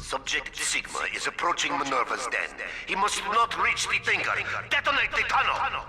Subject Sigma is approaching Minerva's den. He must not reach the Thinker. Detonate the tunnel!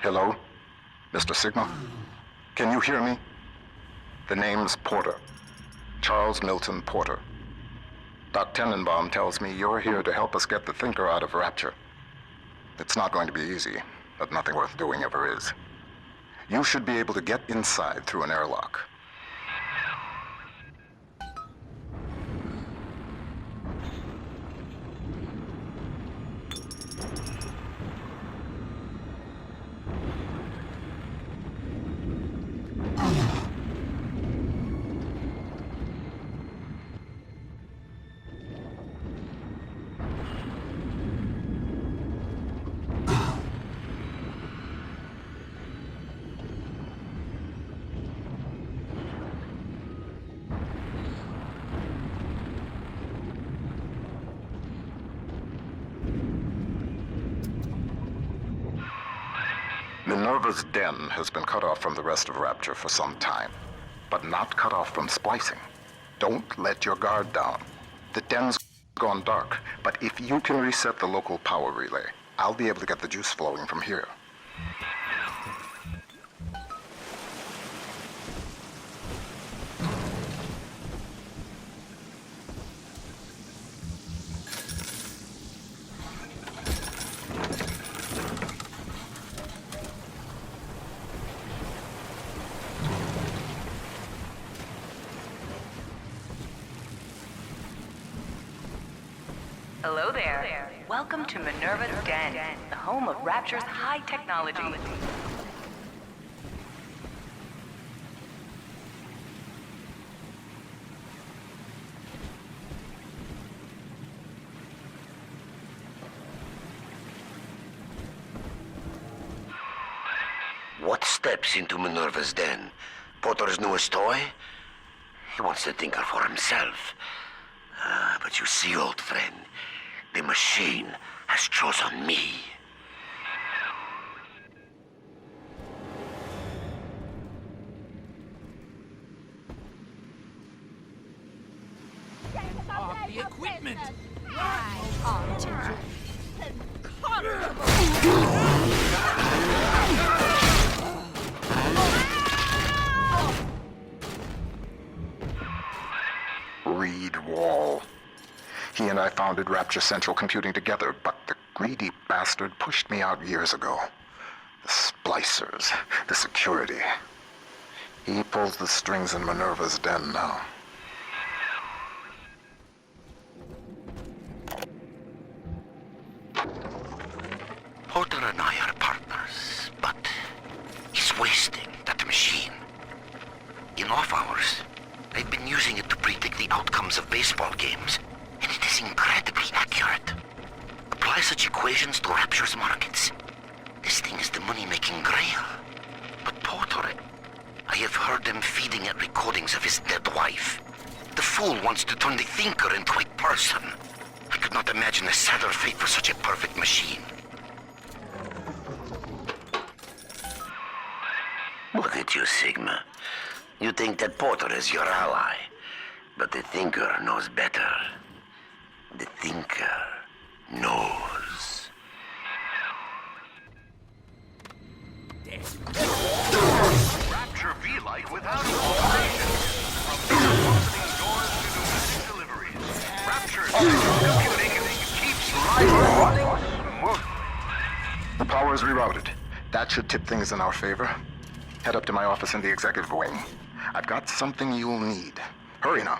Hello? Mr. Sigma? Can you hear me? The name's Porter. Charles Milton Porter. Doc Tenenbaum tells me you're here to help us get the Thinker out of Rapture. It's not going to be easy, but nothing worth doing ever is. You should be able to get inside through an airlock. Minerva's den has been cut off from the rest of Rapture for some time, but not cut off from splicing. Don't let your guard down. The den's gone dark, but if you can reset the local power relay, I'll be able to get the juice flowing from here. Hello there. Welcome to Minerva's Den, the home of Rapture's high technology. What steps into Minerva's den? Porter's newest toy? He wants the Thinker for himself. But you see, old friend, the machine has chosen me. The equipment! Reed Wall. He and I founded Rapture Central Computing together, but the greedy bastard pushed me out years ago. The splicers, the security. He pulls the strings in Minerva's den now. Porter and I are partners, but he's wasting that machine. In off hours, I've been using it to predict the outcomes of baseball games, and it is incredibly accurate. Apply such equations to Rapture's markets. This thing is the money-making grail. But Porter, I have heard them feeding it recordings of his dead wife. The fool wants to turn the Thinker into a person. I could not imagine a sadder fate for such a perfect machine. Look at you, Sigma. You think that Porter is your ally, but the Thinker knows better. The Thinker knows. Rapture V-Light without operation. From opening doors to domestic deliveries. Rapture Central Computing PS4 is rerouted. That should tip things in our favor. Head up to my office in the executive wing. I've got something you'll need. Hurry now.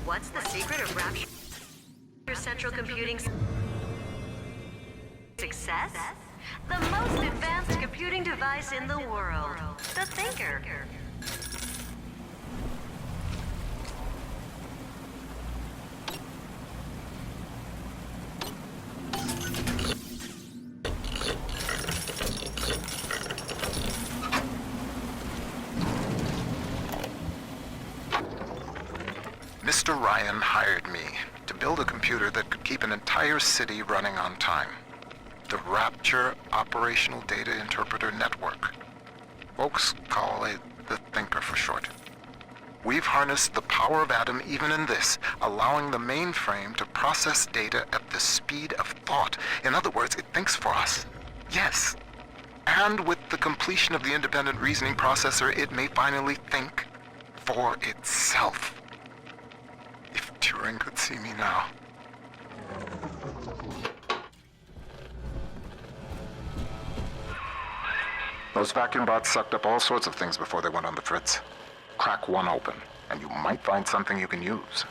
What's the secret of Rapture Central Computing's success? The most advanced computing device in the world, the Thinker. Mr. Ryan hired me to build a computer that could keep an entire city running on time. The Rapture Operational Data Interpreter Network. Folks call it the Thinker for short. We've harnessed the power of Atom even in this, allowing the mainframe to process data at the speed of thought. In other words, it thinks for us. Yes. And with the completion of the independent reasoning processor, it may finally think for itself. If Turing could see me now. Those vacuum bots sucked up all sorts of things before they went on the fritz. Crack one open, and you might find something you can use.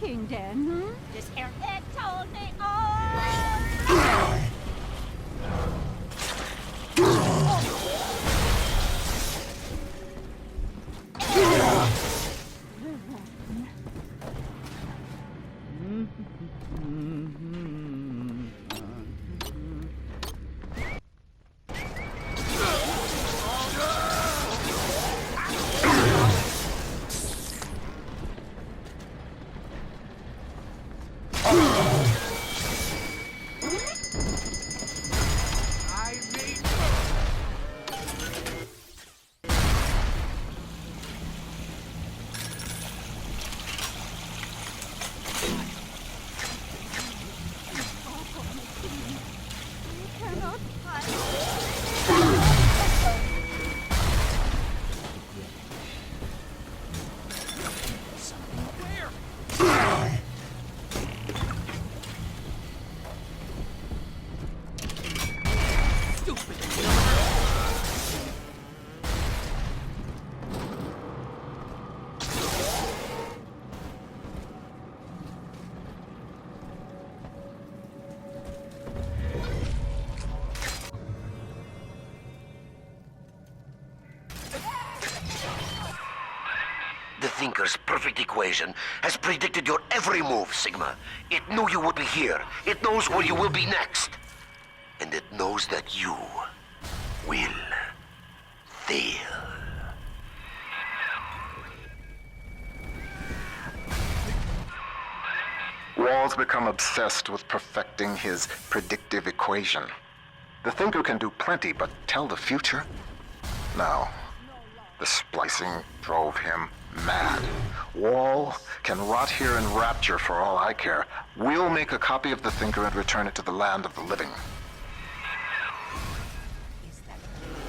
Thinking, Dan, This airhead told me all. The Thinker's perfect equation has predicted your every move, Sigma. It knew you would be here. It knows where you will be next. And it knows that you will fail. Wall's become obsessed with perfecting his predictive equation. The Thinker can do plenty, but tell the future? No. The splicing drove him mad. Wall can rot here in Rapture for all I care. We'll make a copy of the Thinker and return it to the land of the living.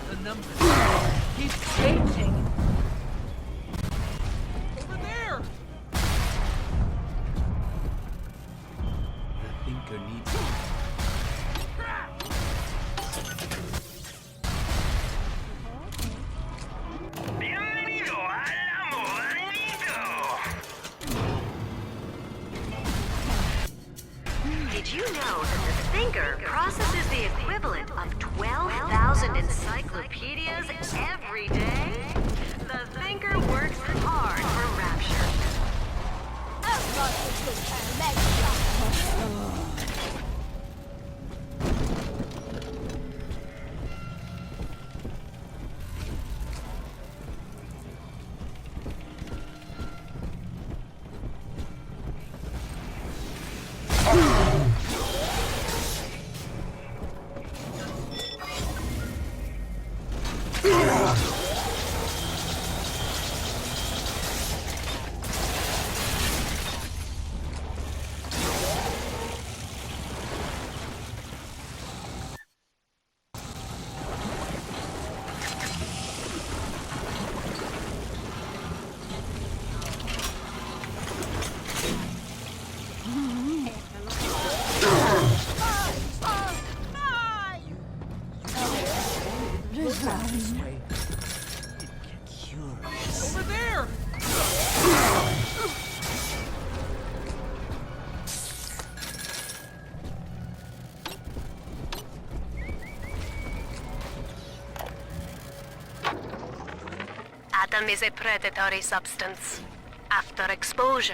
The numbers keep changing. Over there! The Thinker needs you. Bienvenido al amorito. Did you know that the Thinker processes the equivalent of 12,000 encyclopedias every day? The Thinker works hard for Rapture. I've got the Thinker leg This way. It get curious. Over there! Adam is a predatory substance. After exposure,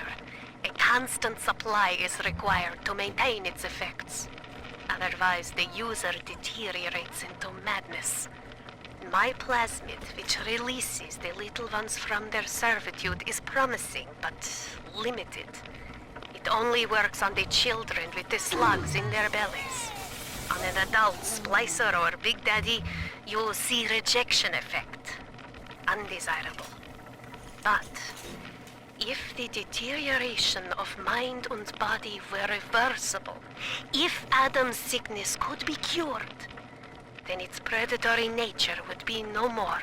a constant supply is required to maintain its effects. Otherwise, the user deteriorates into madness. My plasmid, which releases the little ones from their servitude, is promising, but limited. It only works on the children with the slugs in their bellies. On an adult splicer or Big Daddy, you'll see rejection effect. Undesirable. But if the deterioration of mind and body were reversible, if Adam's sickness could be cured, then its predatory nature would be no more.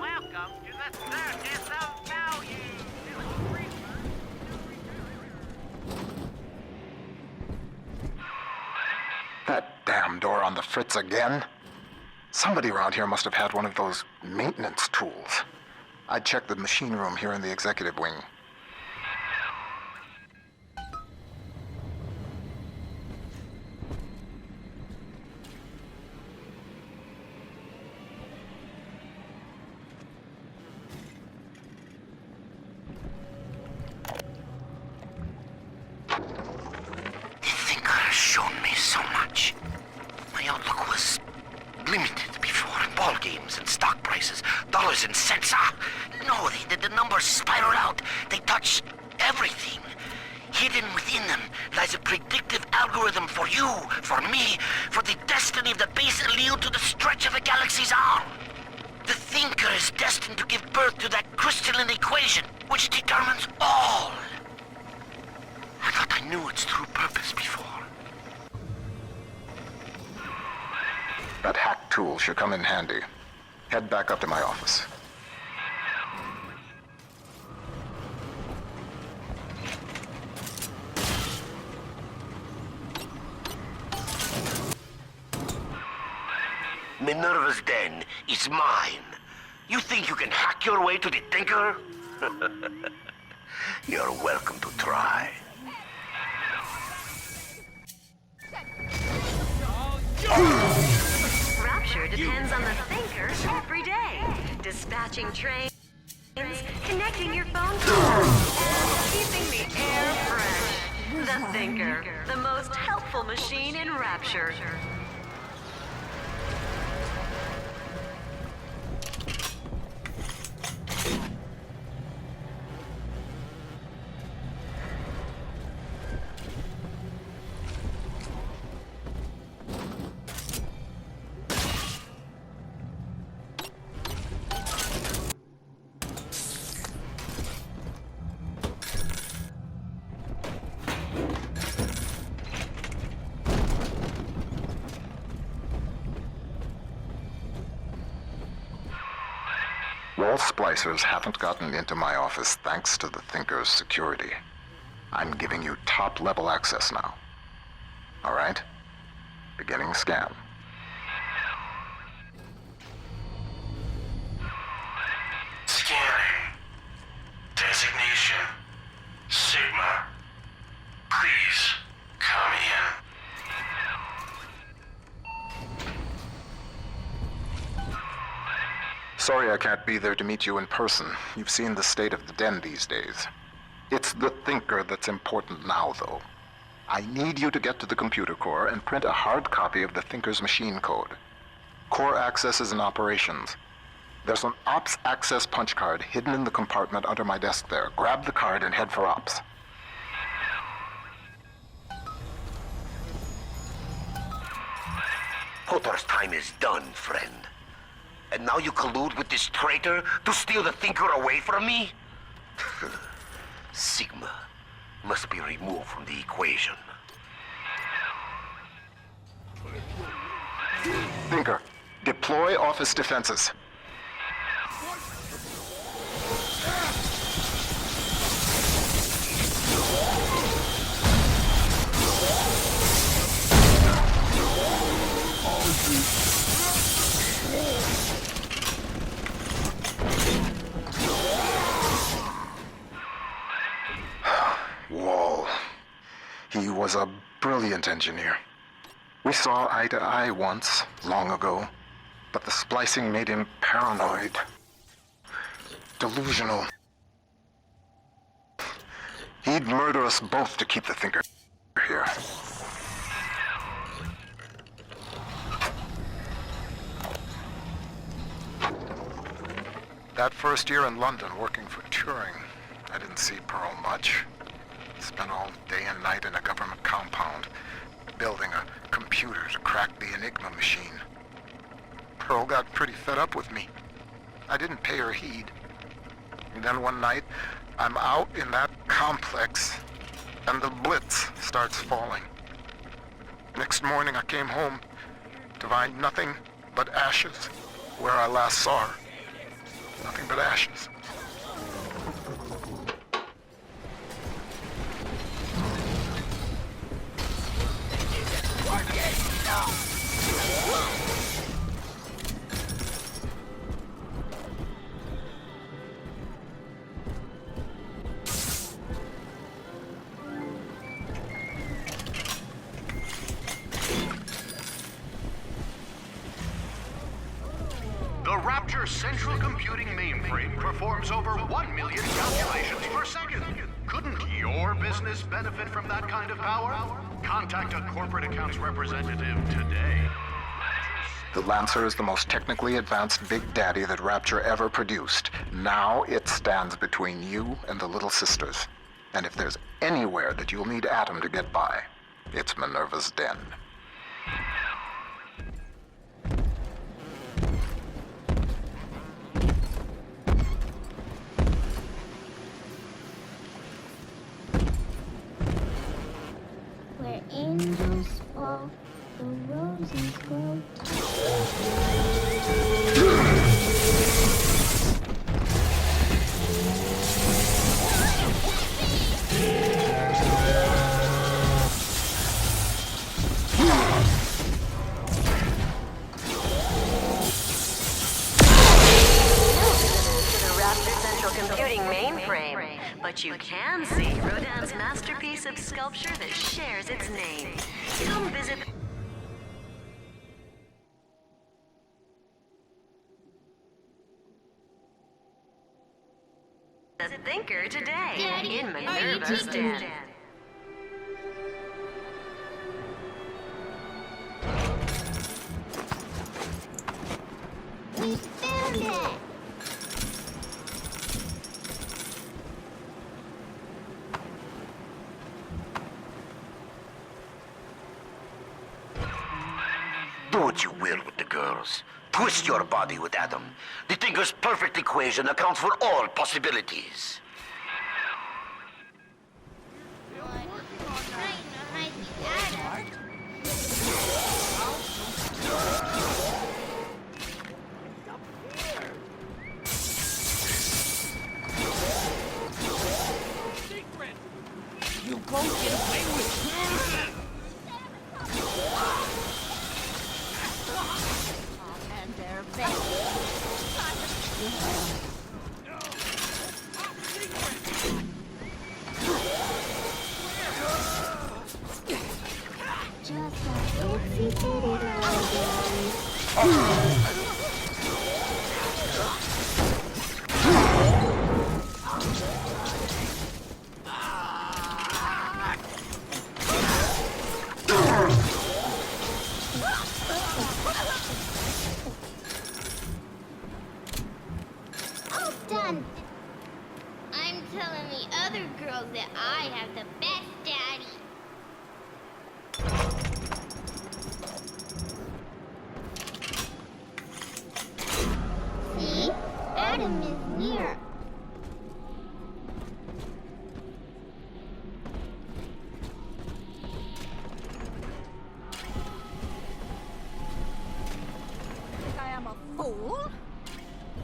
Welcome to the circus of value. That damn door on the fritz again? Somebody around here must have had one of those maintenance tools. I checked the machine room here in the executive wing. The Thinker has shown me so much. My outlook was limited before. Ball games and stock prices, dollars and cents. No, the numbers spiral out. They touch everything. Hidden within them lies a predictive algorithm for you, for me, for the destiny of the base allele to the stretch of a galaxy's arm. The Thinker is destined to give birth to that crystalline equation, which determines all. I thought I knew its true purpose before. That hack tool should come in handy. Head back up to my office. Minerva's den is mine. You think you can hack your way to the Thinker? You're welcome to try. Rapture depends on the Thinker every day. Dispatching trains, connecting your phone calls, and keeping the air fresh. The Thinker, the most helpful machine in Rapture. Wall splicers haven't gotten into my office thanks to the Thinker's security. I'm giving you top-level access now. All right? Beginning scan. Sigma, please, come in. Sorry I can't be there to meet you in person. You've seen the state of the den these days. It's the thinker that's important now, though. I need you to get to the computer core and print a hard copy of the thinker's machine code. Core accesses and operations. There's an ops access punch card hidden in the compartment under my desk there. Grab the card and head for ops. Potter's time is done, friend. And now you collude with this traitor to steal the thinker away from me? Sigma must be removed from the equation. Thinker, deploy office defenses. Wall. He was a brilliant engineer. We saw eye to eye once, long ago, but the splicing made him paranoid, delusional. He'd murder us both to keep the thinker here. That first year in London working for Turing, I didn't see Pearl much. Spent all day and night in a government compound, building a computer to crack the Enigma machine. Pearl got pretty fed up with me. I didn't pay her heed. And then one night, I'm out in that complex, and the blitz starts falling. Next morning, I came home to find nothing but ashes where I last saw her. Nothing but ashes. The Rapture Central Computing Mainframe performs over 1 million calculations per second. Couldn't your business benefit from that kind of power? Contact a corporate accounts representative today. The Lancer is the most technically advanced Big Daddy that Rapture ever produced. Now it stands between you and the Little Sisters. And if there's anywhere that you'll need Atom to get by, it's Minerva's den. Where angels fall, the roses grow Computing mainframe, but you can see Rodin's masterpiece of sculpture that shares its name. Come visit the Thinker today Daddy, in are you Minerva's taking den. that? We found it! Do what you will with the girls. Twist your body with Adam. The Thinker's perfect equation accounts for all possibilities. You both get away with it. And they're back. just a itsy bitty little all done. I'm telling the other girls that I have the best daddy. See? Adam is near. Think I am a fool?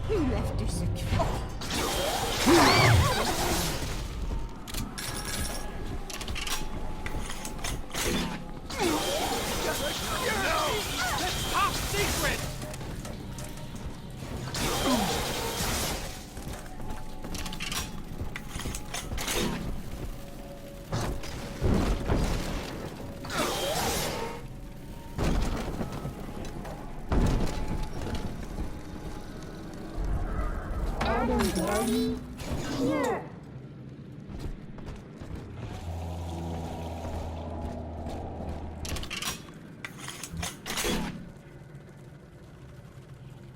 Who left you secure? That's top secret! Adam, Daddy, here.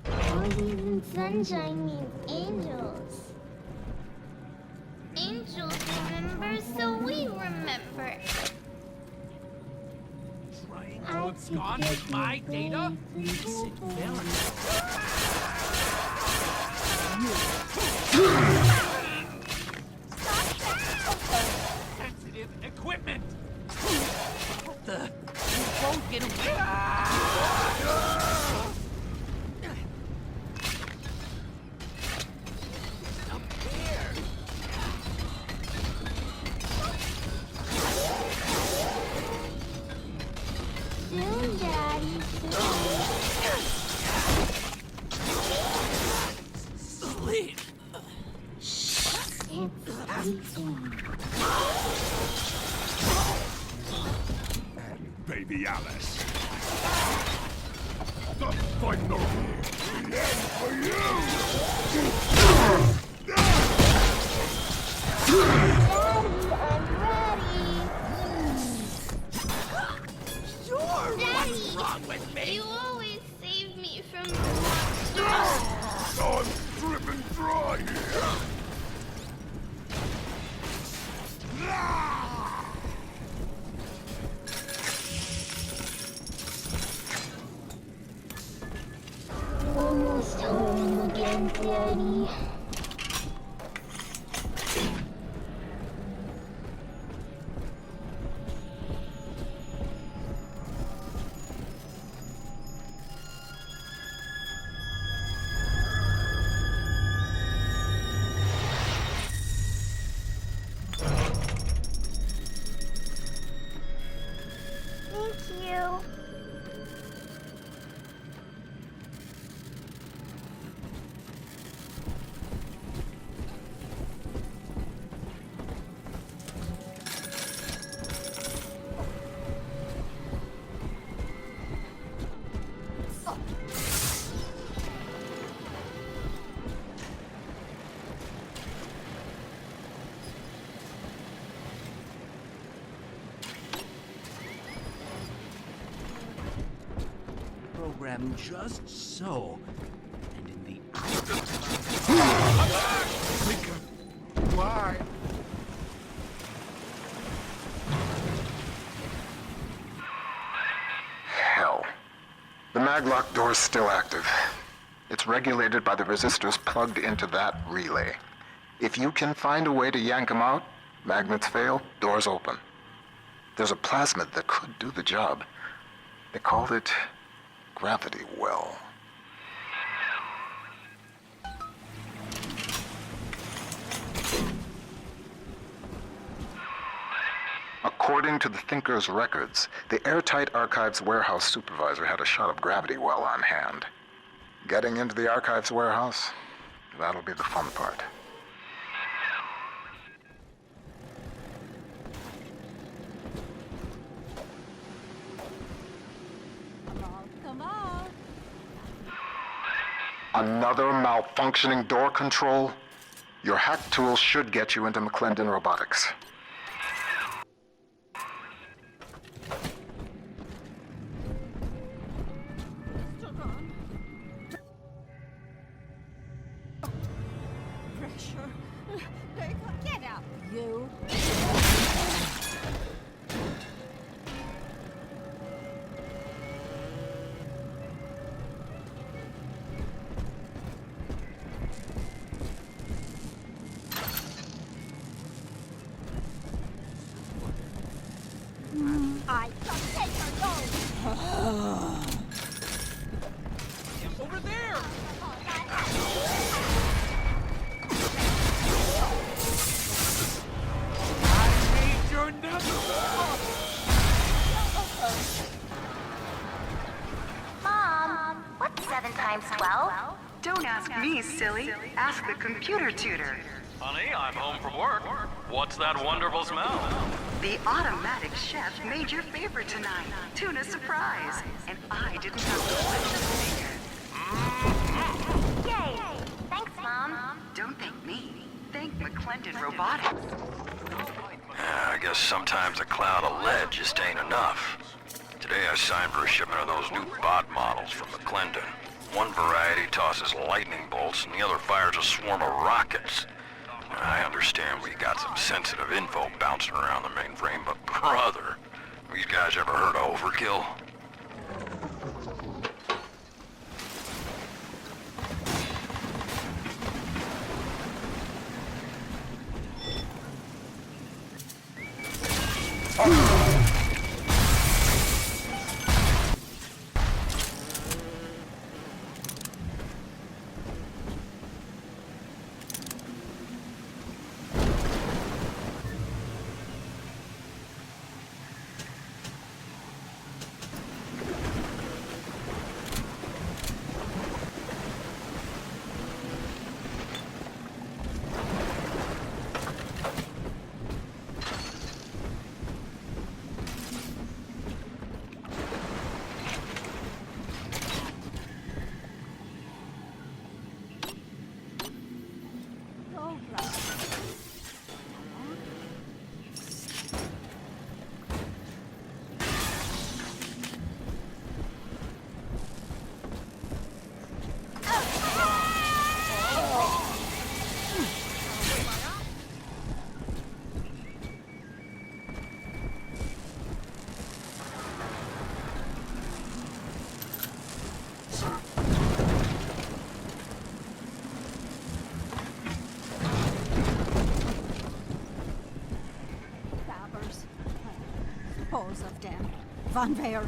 Roses and sunshine mean angels. Angels remember, so we remember. Trying to abscond with my data? Isn't fair. Sensitive equipment! What the? You won't get away! Up there! Soon, Daddy, Sleep! soon. It's sleeping. And baby Alice. The final the end for you! Daddy, I'm ready. Sure! Daddy, What's wrong with me? you always save me from monsters. I'm dripping dry here! Almost home again, Daddy. Thank you. Program just so. And in the Why? Hell. The maglock door's still active. It's regulated by the resistors plugged into that relay. If you can find a way to yank them out, magnets fail, doors open. There's a plasmid that could do the job. They called it Gravity Well. According to the Thinker's records, the Airtight Archives warehouse supervisor had a shot of Gravity Well on hand. Getting into the archives warehouse, that'll be the fun part. them all. Another malfunctioning door control? Your hack tool should get you into McClendon Robotics. Pressure. Get out, you. I can take her gold. Over there! I made your Mom, what's 7 times 12? Don't ask me, silly. Ask the computer tutor. Honey, I'm home from work. What's that wonderful smell? The automatic chef made your favorite tonight. Tuna surprise. And I didn't have to touch a finger. Yay! Thanks, Mom. Don't thank me. Thank McClendon Robotics. I guess sometimes a cloud of lead just ain't enough. Today I signed for a shipment of those new bot models from McClendon. One variety tosses lightning bolts and the other fires a swarm of rockets. I understand we got some sensitive info bouncing around the mainframe, but brother, these guys ever heard of overkill? Paws of them. Van Vera.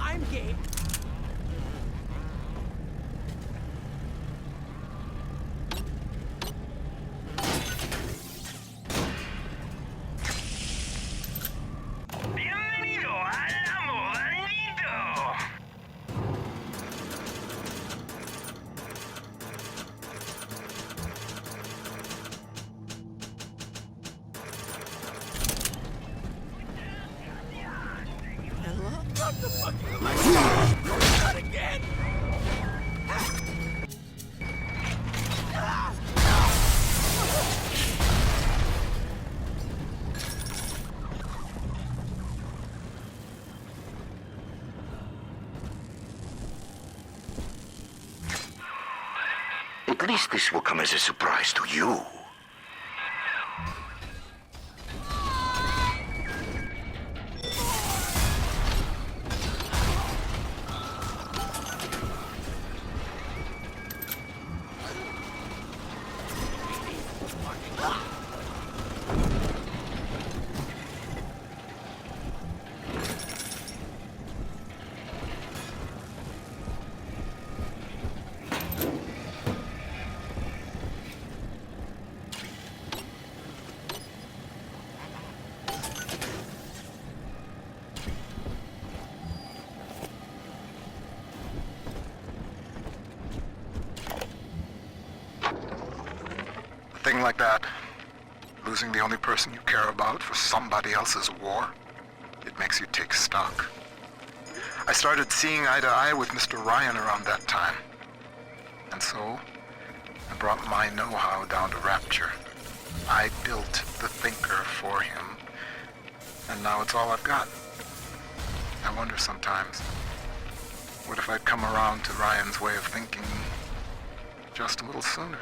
I'm game. Bienvenido al amo maldito. Not the fucking electric! Not again! At least this will come as a surprise to you. thing like that, losing the only person you care about for somebody else's war, it makes you take stock. I started seeing eye to eye with Mr. Ryan around that time. And so, I brought my know-how down to Rapture. I built the Thinker for him, and now it's all I've got. I wonder sometimes, what if I'd come around to Ryan's way of thinking just a little sooner?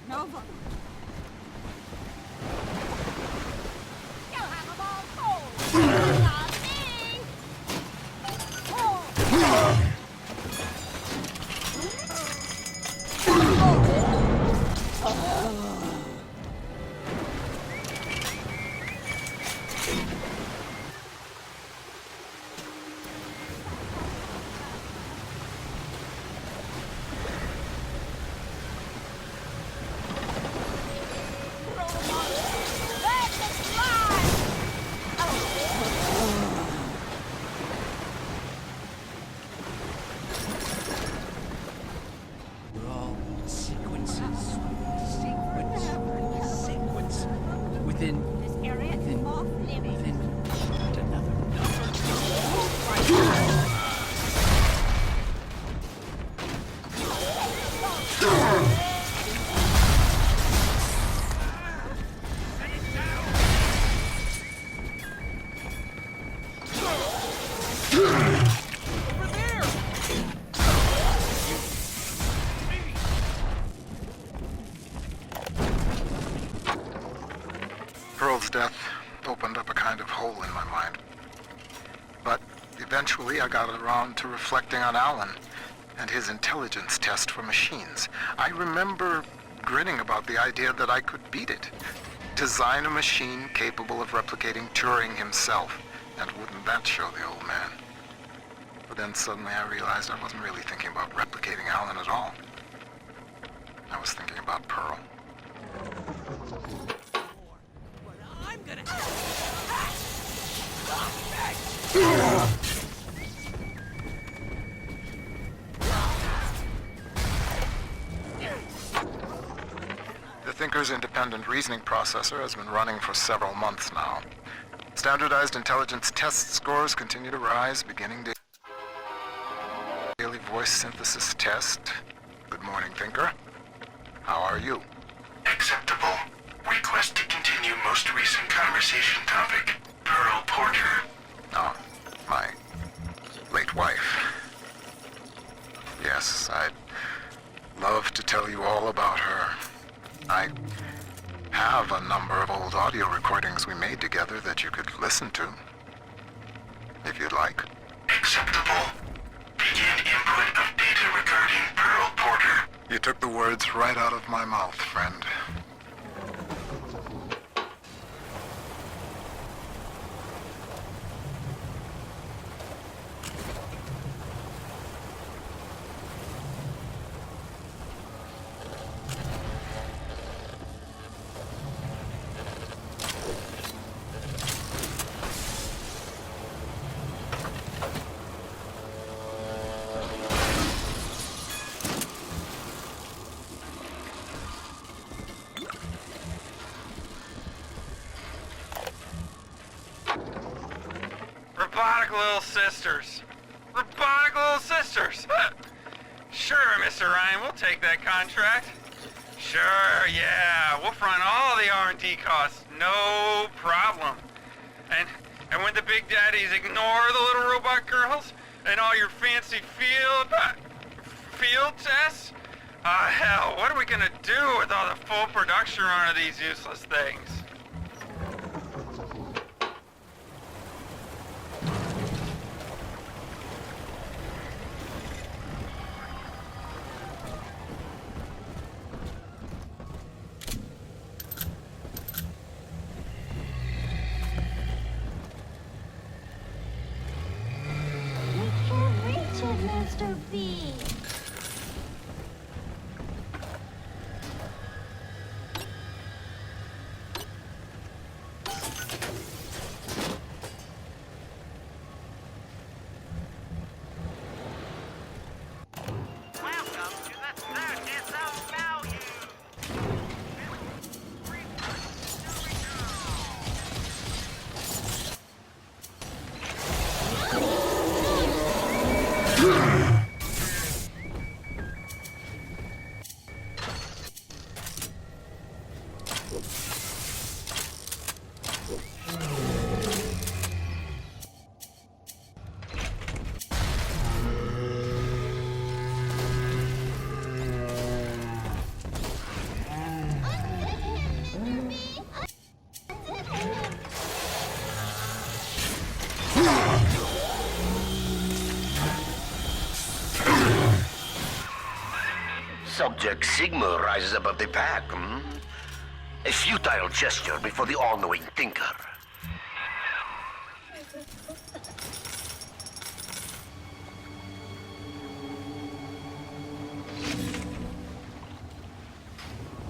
Nova. You'll have them all cold. Not me. We're all sequences. Sequence. Within This area is off limits. another number. Pearl's death opened up a kind of hole in my mind. But eventually I got around to reflecting on Alan and his intelligence test for machines. I remember grinning about the idea that I could beat it. Design a machine capable of replicating Turing himself. And wouldn't that show the old man? But then suddenly I realized I wasn't really thinking about replicating Alan at all. I was thinking about Pearl. I'm gonna. The Thinker's independent reasoning processor has been running for several months now. Standardized intelligence test scores continue to rise, beginning daily voice synthesis test. Good morning, Thinker. How are you? Acceptable. Request to continue most recent conversation topic. Pearl Porter. Oh, my late wife. Yes, I'd love to tell you all about her. I have a number of old audio recordings we made together that you could listen to, if you'd like. Acceptable. Begin input of data regarding Pearl Porter. You took the words right out of my mouth, friend. Robotic little sisters. Robotic little sisters. Sure, Mr. Ryan, we'll take that contract. Sure, yeah, we'll front all the R&D costs, no problem. And when the big daddies ignore the little robot girls and all your fancy field tests, hell, what are we gonna do with all the full production run of these useless things? Easy. Welcome to the Circus of Value. Subject Sigma rises above the pack, A futile gesture before the all-knowing thinker.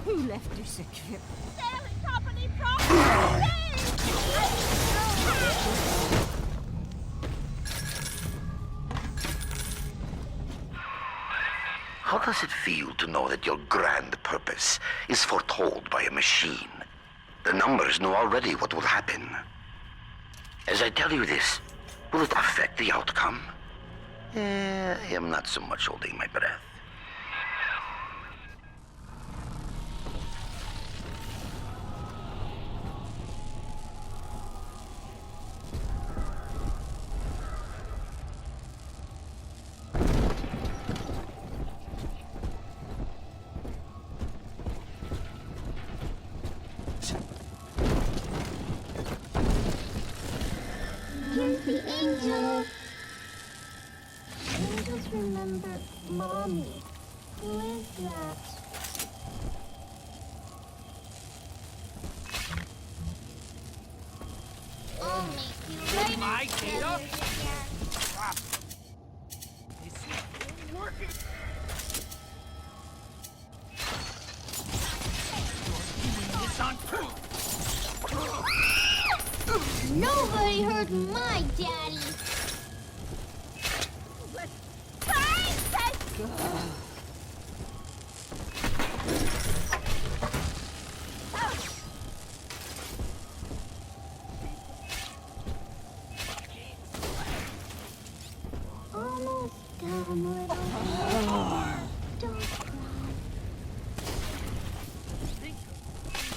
Who left you secure? Sailing company property! How does it feel to know that your grand purpose is foretold by a machine? The numbers know already what will happen. As I tell you this, will it affect the outcome? I am not so much holding my breath. Here's the angel. Angels remember Mommy. Who is that? I'll make you right My into data? feathers again. This is working. You're doing this on proof. Nobody heard my daddy. Almost done, little boy. Don't cry.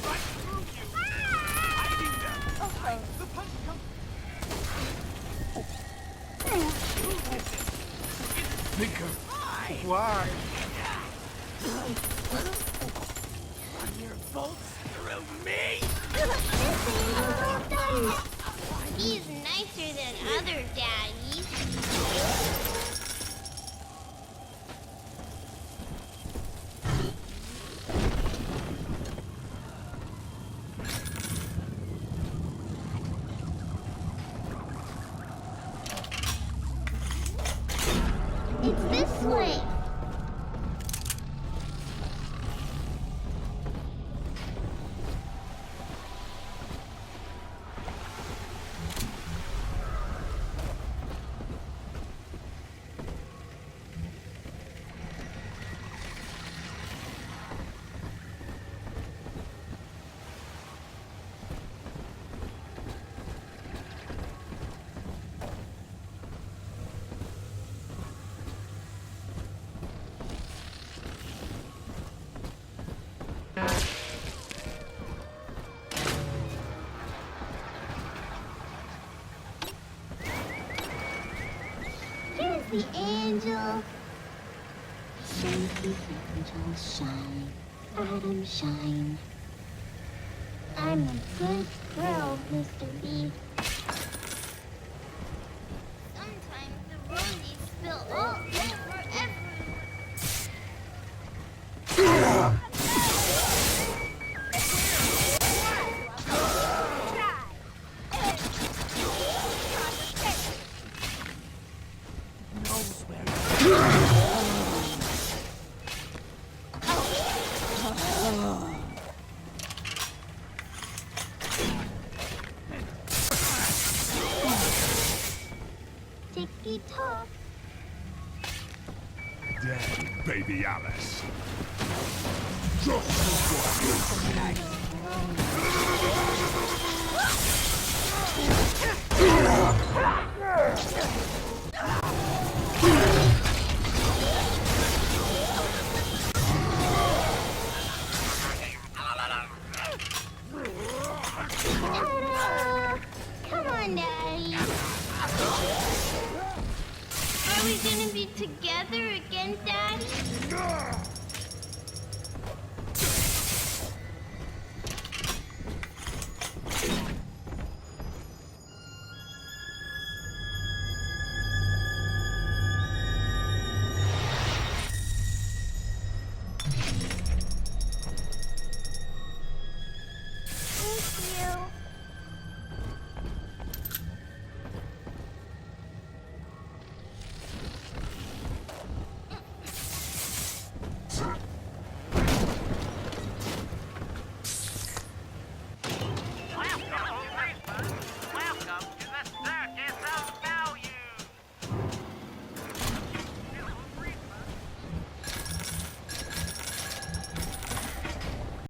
Right through you. Hiding them. The punch comes. Thinker. Why? Run your bolts through me. He's nicer than other daddies. It's this way. Here's the angel. Shine, angel, shine. Adam, shine. I'm a good girl, Mr. B. Sometimes the roses spill all over everywhere. Knows where. talky talk. Dead, baby Alice. Come on, Daddy. Are we gonna be together again, Daddy?